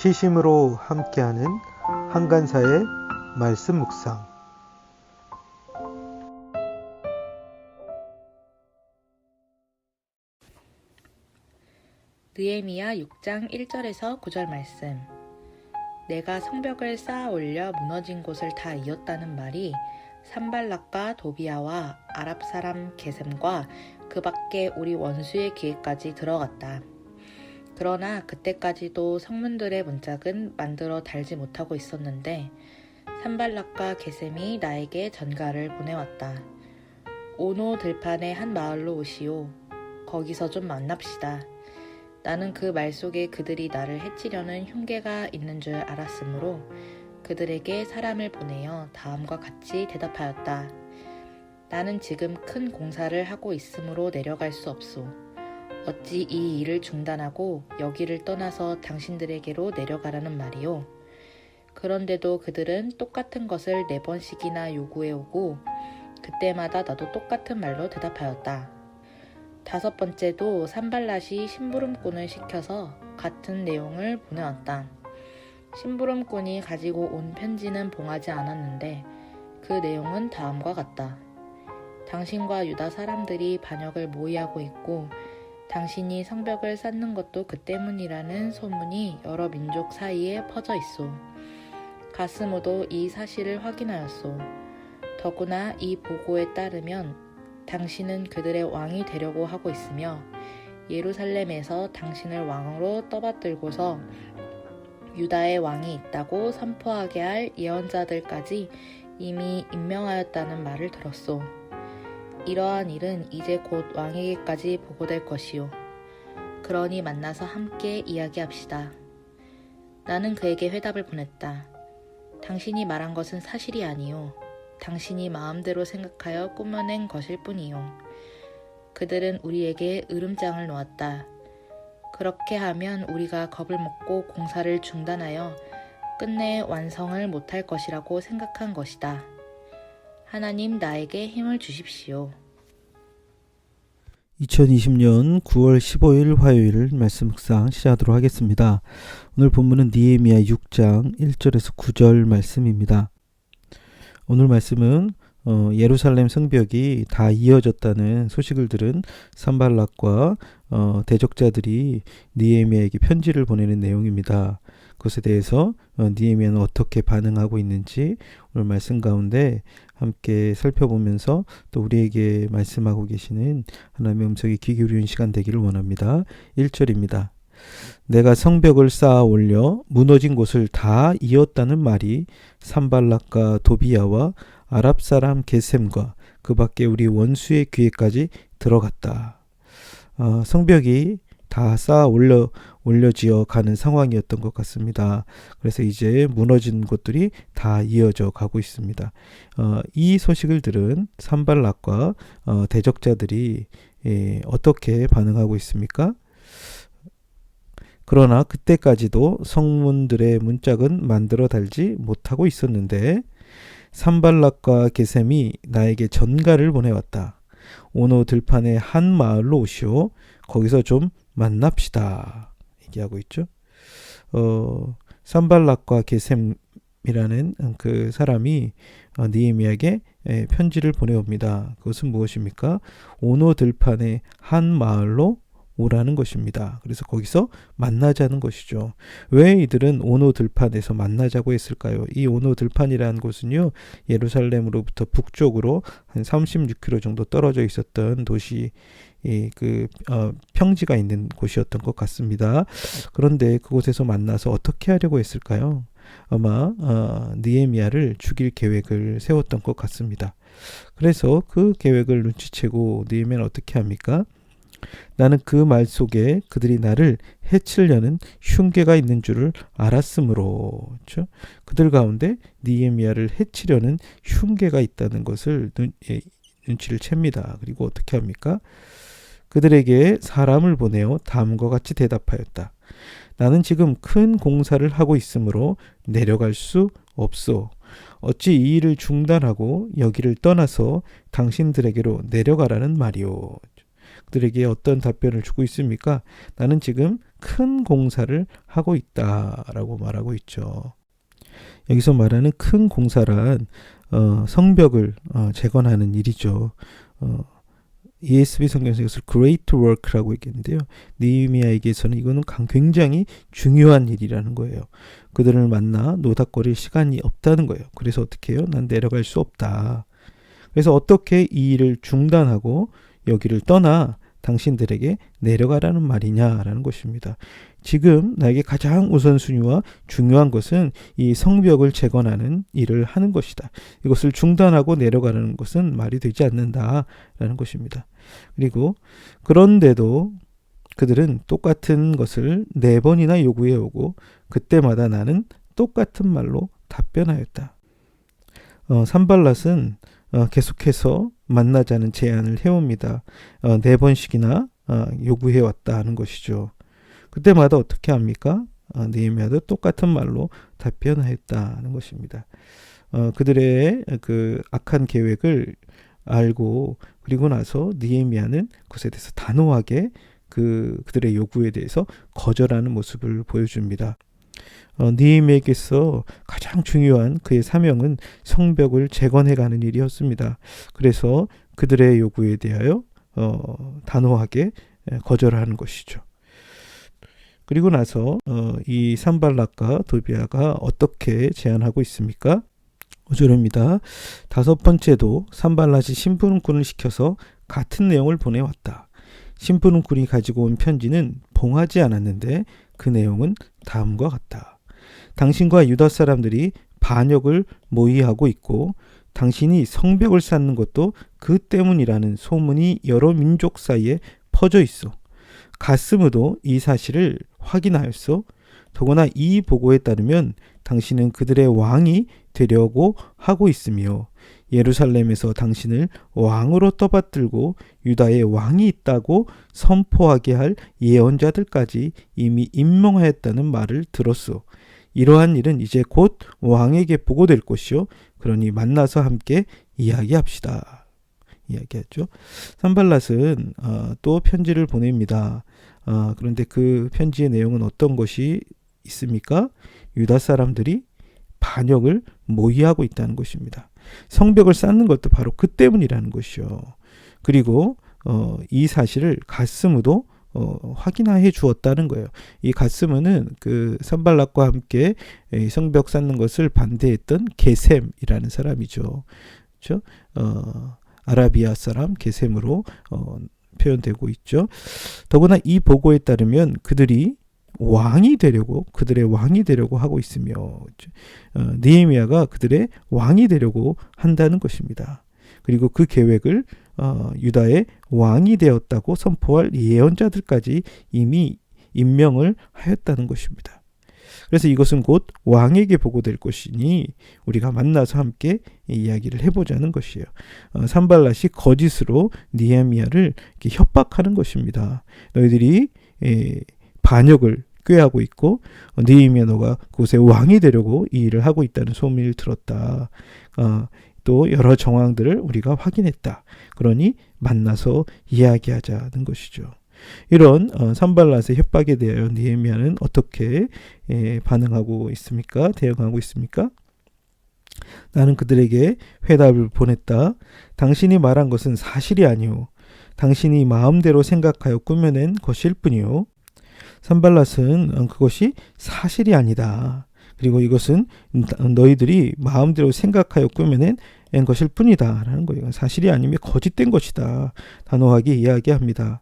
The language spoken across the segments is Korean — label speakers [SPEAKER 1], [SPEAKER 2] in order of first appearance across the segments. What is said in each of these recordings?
[SPEAKER 1] 시심으로 함께하는 한간사의 말씀 묵상.
[SPEAKER 2] 느헤미야 6장 1절에서 9절 말씀. 내가 성벽을 쌓아 올려 무너진 곳을 다 이었다는 말이 산발락과 도비야와 아랍 사람 게셈과 그 밖에 우리 원수의 귀에까지 들어갔다. 그러나 그때까지도 성문들의 문짝은 만들어 달지 못하고 있었는데 산발락과 게셈이 나에게 전가를 보내왔다. 오노 들판의 한 마을로 오시오. 거기서 좀 만납시다. 나는 그 말 속에 그들이 나를 해치려는 흉계가 있는 줄 알았으므로 그들에게 사람을 보내어 다음과 같이 대답하였다. 나는 지금 큰 공사를 하고 있으므로 내려갈 수 없소. 어찌 이 일을 중단하고 여기를 떠나서 당신들에게로 내려가라는 말이오. 그런데도 그들은 똑같은 것을 4번씩이나 요구해오고 그때마다 나도 똑같은 말로 대답하였다. 5번째도 산발랏이 심부름꾼을 시켜서 같은 내용을 보내왔다. 심부름꾼이 가지고 온 편지는 봉하지 않았는데 그 내용은 다음과 같다. 당신과 유다 사람들이 반역을 모의하고 있고 당신이 성벽을 쌓는 것도 그 때문이라는 소문이 여러 민족 사이에 퍼져 있소. 가스모도 이 사실을 확인하였소. 더구나 이 보고에 따르면 당신은 그들의 왕이 되려고 하고 있으며 예루살렘에서 당신을 왕으로 떠받들고서 유다의 왕이 있다고 선포하게 할 예언자들까지 이미 임명하였다는 말을 들었소. 이러한 일은 이제 곧 왕에게까지 보고될 것이요. 그러니 만나서 함께 이야기합시다. 나는 그에게 회답을 보냈다. 당신이 말한 것은 사실이 아니요. 당신이 마음대로 생각하여 꾸며낸 것일 뿐이요. 그들은 우리에게 으름장을 놓았다. 그렇게 하면 우리가 겁을 먹고 공사를 중단하여 끝내 완성을 못할 것이라고 생각한 것이다. 하나님 나에게 힘을 주십시오.
[SPEAKER 1] 2020년 9월 15일 화요일 말씀 묵상 시작하도록 하겠습니다. 오늘 본문은 느헤미야 6장 1절에서 9절 말씀입니다. 오늘 말씀은 예루살렘 성벽이 다 이어졌다는 소식을 들은 산발락과 대적자들이 느헤미야에게 편지를 보내는 내용입니다. 그것에 대해서 느헤미야는 어떻게 반응하고 있는지 오늘 말씀 가운데 함께 살펴보면서 또 우리에게 말씀하고 계시는 하나님의 음성에 귀 기울이는 시간 되기를 원합니다. 1절입니다. 내가 성벽을 쌓아 올려 무너진 곳을 다 이었다는 말이 산발락과 도비야와 아랍 사람 게셈과 그 밖에 우리 원수의 귀에까지 들어갔다. 성벽이 다 쌓아 올려지어 가는 상황이었던 것 같습니다. 그래서 이제 무너진 곳들이 다 이어져 가고 있습니다. 이 소식을 들은 산발락과 대적자들이 어떻게 반응하고 있습니까? 그러나 그때까지도 성문들의 문짝은 만들어 달지 못하고 있었는데 산발락과 게셈이 나에게 전가를 보내왔다. 오노 들판의 한 마을로 오시오. 거기서 좀 만납시다. 얘기하고 있죠. 산발락과 게셈이라는 그 사람이 느헤미야에게 편지를 보내옵니다. 그것은 무엇입니까? 오노 들판의 한 마을로 오라는 것입니다. 그래서 거기서 만나자는 것이죠. 왜 이들은 오노 들판에서 만나자고 했을까요? 이 오노 들판이라는 곳은요, 예루살렘으로부터 북쪽으로 한 36km 정도 떨어져 있었던 도시, 평지가 있는 곳이었던 것 같습니다. 그런데 그곳에서 만나서 어떻게 하려고 했을까요? 아마 느헤미야를 죽일 계획을 세웠던 것 같습니다. 그래서 그 계획을 눈치채고 느헤미야는 어떻게 합니까? 나는 그 말 속에 그들이 나를 해치려는 흉계가 있는 줄을 알았으므로, 그렇죠? 그들 가운데 느헤미야를 해치려는 흉계가 있다는 것을 눈치를 챕니다. 그리고 어떻게 합니까? 그들에게 사람을 보내어 다음과 같이 대답하였다. 나는 지금 큰 공사를 하고 있으므로 내려갈 수 없소. 어찌 이 일을 중단하고 여기를 떠나서 당신들에게로 내려가라는 말이오. 그들에게 어떤 답변을 주고 있습니까? 나는 지금 큰 공사를 하고 있다라고 말하고 있죠. 여기서 말하는 큰 공사란 성벽을 재건하는 일이죠. ESV 성경에서 이것을 great work라고 얘기했는데요. 느헤미야에게서는 이거는 굉장히 중요한 일이라는 거예요. 그들을 만나 노닥거릴 시간이 없다는 거예요. 그래서 어떻게 해요? 난 내려갈 수 없다. 그래서 어떻게 이 일을 중단하고 여기를 떠나 당신들에게 내려가라는 말이냐라는 것입니다. 지금 나에게 가장 우선순위와 중요한 것은 이 성벽을 재건하는 일을 하는 것이다. 이것을 중단하고 내려가라는 것은 말이 되지 않는다라는 것입니다. 그리고 그런데도 그들은 똑같은 것을 4번이나 요구해 오고 그때마다 나는 똑같은 말로 답변하였다. 산발랏은 계속해서 만나자는 제안을 해옵니다. 4번씩이나 요구해 왔다 하는 것이죠. 그때마다 어떻게 합니까? 느헤미야도 똑같은 말로 답변하였다는 것입니다. 그들의 그 악한 계획을 알고 그리고 나서 느헤미야는 그것에 대해서 단호하게 그들의 요구에 대해서 거절하는 모습을 보여줍니다. 느헤미야에게서 가장 중요한 그의 사명은 성벽을 재건해가는 일이었습니다. 그래서 그들의 요구에 대하여 단호하게 거절하는 것이죠. 그리고 나서 이 산발락과 도비아가 어떻게 제안하고 있습니까? 5절입니다. 5번째도 산발랏이 심부름꾼을 시켜서 같은 내용을 보내왔다. 심부름꾼이 가지고 온 편지는 봉하지 않았는데 그 내용은 다음과 같다. 당신과 유다 사람들이 반역을 모의하고 있고 당신이 성벽을 쌓는 것도 그 때문이라는 소문이 여러 민족 사이에 퍼져 있어. 가스므도 이 사실을 확인하였소. 더구나 이 보고에 따르면 당신은 그들의 왕이 되려고 하고 있으며 예루살렘에서 당신을 왕으로 떠받들고 유다의 왕이 있다고 선포하게 할 예언자들까지 이미 임명하였다는 말을 들었소. 이러한 일은 이제 곧 왕에게 보고될 것이요. 그러니 만나서 함께 이야기합시다. 이야기하죠. 산발랏은 또 편지를 보냅니다. 그런데 그 편지의 내용은 어떤 것이 있습니까? 유다 사람들이 반역을 모의하고 있다는 것입니다. 성벽을 쌓는 것도 바로 그 때문이라는 것이요. 그리고 이 사실을 가스므도 확인해 주었다는 거예요. 이 가스므는 그 산발락과 함께 성벽 쌓는 것을 반대했던 게셈이라는 사람이죠. 그렇죠? 아라비아 사람 게셈으로 표현되고 있죠. 더구나 이 보고에 따르면 그들의 왕이 되려고 하고 있으며 느헤미야가 그들의 왕이 되려고 한다는 것입니다. 그리고 그 계획을 유다의 왕이 되었다고 선포할 예언자들까지 이미 임명을 하였다는 것입니다. 그래서 이것은 곧 왕에게 보고될 것이니 우리가 만나서 함께 이야기를 해보자는 것이에요. 산발랏이 거짓으로 느헤미야를 이렇게 협박하는 것입니다. 너희들이 반역을 꾀하고 있고 느헤미야 너가 그곳에 왕이 되려고 이 일을 하고 있다는 소문을 들었다. 또 여러 정황들을 우리가 확인했다. 그러니 만나서 이야기하자는 것이죠. 이런 산발랏의 협박에 대하여 느헤미야는 어떻게 반응하고 있습니까? 대응하고 있습니까? 나는 그들에게 회답을 보냈다. 당신이 말한 것은 사실이 아니오. 당신이 마음대로 생각하여 꾸며낸 것일 뿐이오. 산발랏은 그것이 사실이 아니다. 그리고 이것은 너희들이 마음대로 생각하여 꾸며낸 것일 뿐이다 라는 거예요. 사실이 아니면 거짓된 것이다. 단호하게 이야기합니다.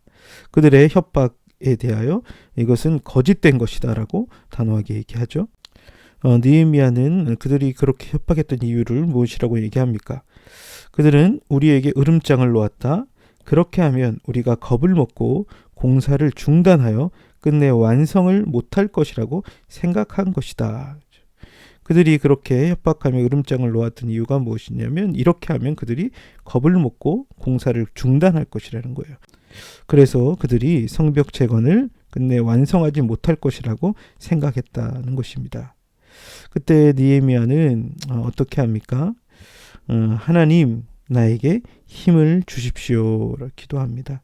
[SPEAKER 1] 그들의 협박에 대하여 이것은 거짓된 것이다 라고 단호하게 얘기하죠. 느헤미야는 그들이 그렇게 협박했던 이유를 무엇이라고 얘기합니까? 그들은 우리에게 으름장을 놓았다. 그렇게 하면 우리가 겁을 먹고 공사를 중단하여 끝내 완성을 못할 것이라고 생각한 것이다. 그들이 그렇게 협박하며 으름장을 놓았던 이유가 무엇이냐면 이렇게 하면 그들이 겁을 먹고 공사를 중단할 것이라는 거예요. 그래서 그들이 성벽 재건을 끝내 완성하지 못할 것이라고 생각했다는 것입니다. 그때 느헤미야는 어떻게 합니까? 하나님 나에게 힘을 주십시오라 기도합니다.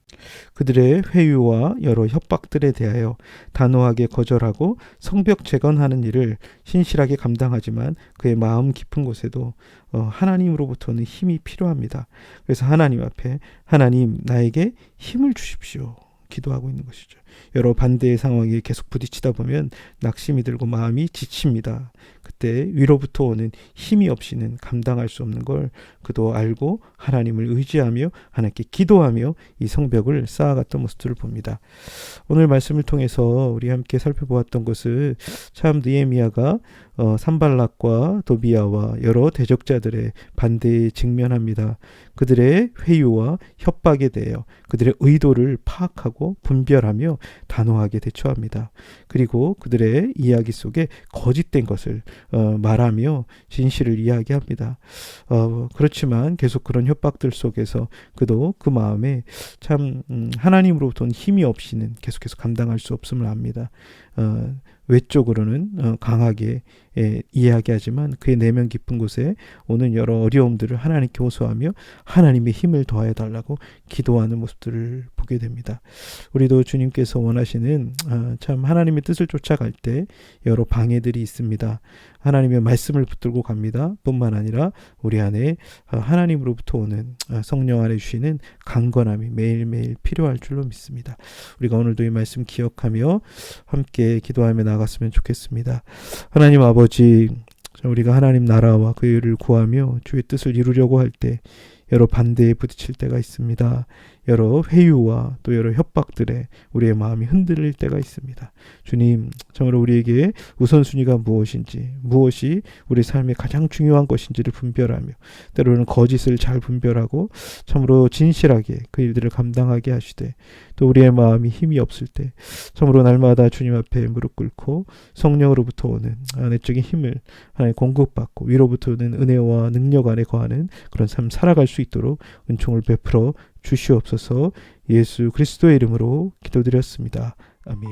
[SPEAKER 1] 그들의 회유와 여러 협박들에 대하여 단호하게 거절하고 성벽 재건하는 일을 신실하게 감당하지만 그의 마음 깊은 곳에도 하나님으로부터는 힘이 필요합니다. 그래서 하나님 앞에 하나님 나에게 힘을 주십시오 기도하고 있는 것이죠. 여러 반대의 상황에 계속 부딪히다 보면 낙심이 들고 마음이 지칩니다. 그때 위로부터 오는 힘이 없이는 감당할 수 없는 걸 그도 알고 하나님을 의지하며 하나님께 기도하며 이 성벽을 쌓아갔던 모습들을 봅니다. 오늘 말씀을 통해서 우리 함께 살펴보았던 것은 참 느헤미야가 산발락과 도비야와 여러 대적자들의 반대에 직면합니다. 그들의 회유와 협박에 대하여 그들의 의도를 파악하고 분별하며 단호하게 대처합니다. 그리고 그들의 이야기 속에 거짓된 것을 말하며 진실을 이야기합니다. 그렇지만 계속 그런 협박들 속에서 그도 그 마음에 참 하나님으로부터는 힘이 없이는 계속해서 감당할 수 없음을 압니다. 외적으로는 강하게 이야기하지만 그의 내면 깊은 곳에 오는 여러 어려움들을 하나님께 호소하며 하나님의 힘을 더하여 달라고 기도하는 모습들을 보게 됩니다. 우리도 주님께서 원하시는 참 하나님의 뜻을 쫓아갈 때 여러 방해들이 있습니다. 하나님의 말씀을 붙들고 갑니다. 뿐만 아니라 우리 안에 하나님으로부터 오는 성령 안에 주시는 강건함이 매일매일 필요할 줄로 믿습니다. 우리가 오늘도 이 말씀 기억하며 함께 기도하며 나갔으면 좋겠습니다. 하나님 아버지, 우리가 하나님 나라와 그 일을 구하며 주의 뜻을 이루려고 할 때 여러 반대에 부딪힐 때가 있습니다. 여러 회유와 또 여러 협박들에 우리의 마음이 흔들릴 때가 있습니다. 주님, 정말 우리에게 우선순위가 무엇인지, 무엇이 우리 삶의 가장 중요한 것인지를 분별하며 때로는 거짓을 잘 분별하고 참으로 진실하게 그 일들을 감당하게 하시되 또 우리의 마음이 힘이 없을 때 참으로 날마다 주님 앞에 무릎 꿇고 성령으로부터 오는 내적인 힘을 하나님 공급받고 위로부터 오는 은혜와 능력 안에 거하는 그런 삶 살아갈 수 있도록 은총을 베풀어 주시옵소서. 예수 그리스도의 이름으로 기도드렸습니다. 아멘.